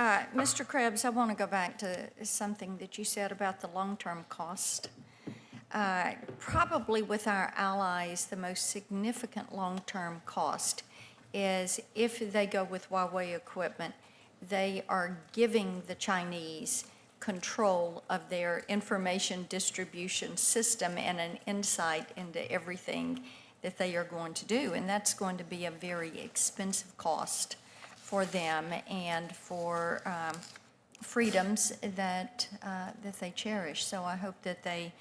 Mr. Krebs, I want to go back to something that you said about the long-term cost. Probably with our allies, the most significant long-term cost is if they go with Huawei equipment, they are giving the Chinese control of their information distribution system and an insight into everything that they are going to do. And that's going to be a very expensive cost for them and for freedoms that they cherish. So I hope that they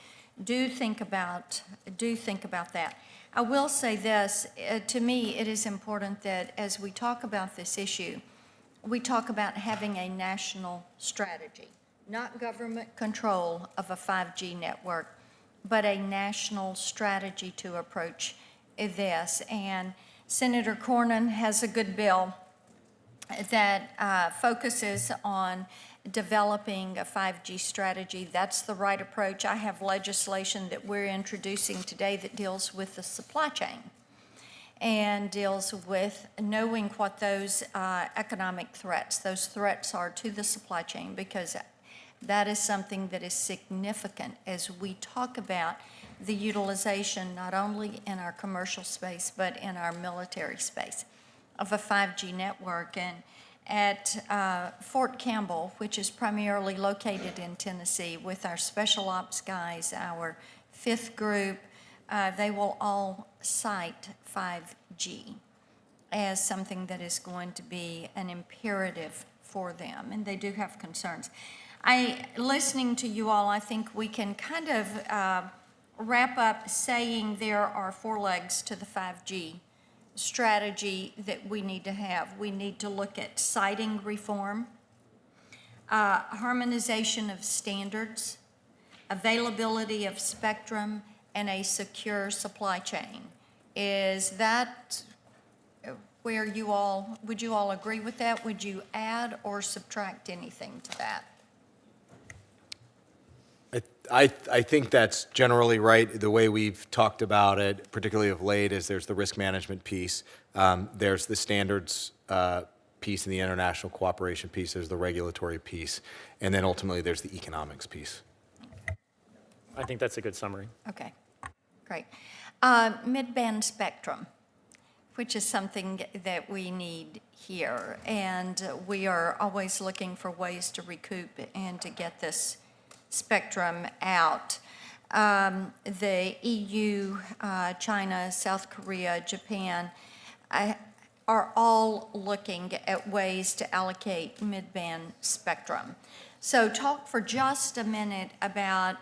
do think about that. I will say this, to me it is important that as we talk about this issue, we talk about having a national strategy, not government control of a 5G network, but a national strategy to approach this. And Senator Cornyn has a good bill that focuses on developing a 5G strategy. That's the right approach. I have legislation that we're introducing today that deals with the supply chain and deals with knowing what those economic threats, those threats are to the supply chain, because that is something that is significant as we talk about the utilization not only in our commercial space but in our military space of a 5G network. And at Fort Campbell, which is primarily located in Tennessee, with our special ops guys, our 5th group, they will all cite 5G as something that is going to be an imperative for them, and they do have concerns. Listening to you all, I think we can kind of wrap up saying there are 4 legs to the 5G strategy that we need to have. We need to look at siting reform, harmonization of standards, availability of spectrum, and a secure supply chain. Is that where you all, would you all agree with that? Would you add or subtract anything to that? I think that's generally right. The way we've talked about it, particularly of late, is there's the risk management piece, there's the standards piece and the international cooperation piece, there's the regulatory piece, and then ultimately there's the economics piece. I think that's a good summary. Okay, great. Mid-band spectrum, which is something that we need here, and we are always looking for ways to recoup and to get this spectrum out. The EU, China, South Korea, Japan are all looking at ways to allocate mid-band spectrum. So talk for just a minute about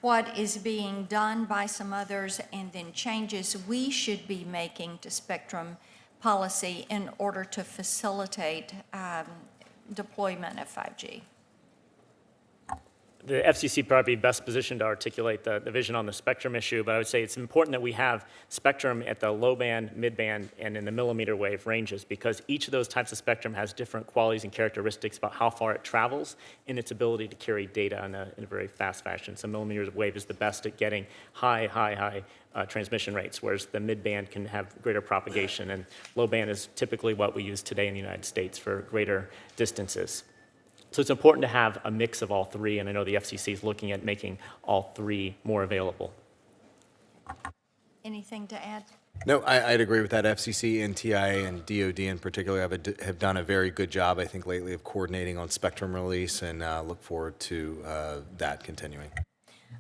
what is being done by some others and then changes we should be making to spectrum policy in order to facilitate deployment of 5G. The FCC probably best positioned to articulate the vision on the spectrum issue, but I would say it's important that we have spectrum at the low band, mid band, and in the millimeter wave ranges, because each of those types of spectrum has different qualities and characteristics about how far it travels and its ability to carry data in a very fast fashion. So millimeter wave is the best at getting high transmission rates, whereas the mid band can have greater propagation, and low band is typically what we use today in the United States for greater distances. So it's important to have a mix of all 3, and I know the FCC is looking at making all 3 more available. Anything to add? No, I'd agree with that. FCC, NTIA, and DoD in particular have done a very good job, I think, lately of coordinating on spectrum release, and look forward to that continuing.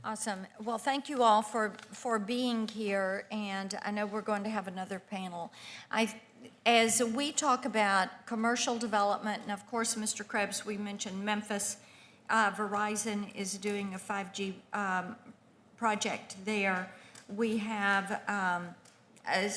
Awesome. Well, thank you all for being here, and I know we're going to have another panel. As we talk about commercial development, and of course, Mr. Krebs, we mentioned Memphis. Verizon is doing a 5G project there. We have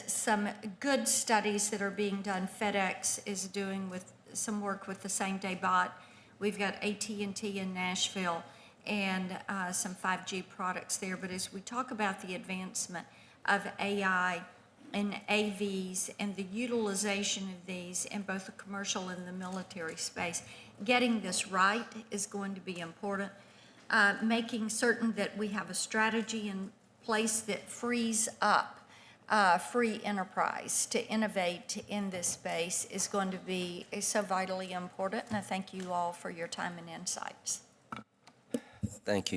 some good studies that are being done. FedEx is doing with some work with the same-day bot. We've got AT&T in Nashville and some 5G products there. But as we talk about the advancement of AI and AVs and the utilization of these in both the commercial and the military space, getting this right is going to be important. Making certain that we have a strategy in place that frees up free enterprise to innovate in this space is going to be so vitally important, and I thank you all for your time and insights. Thank you.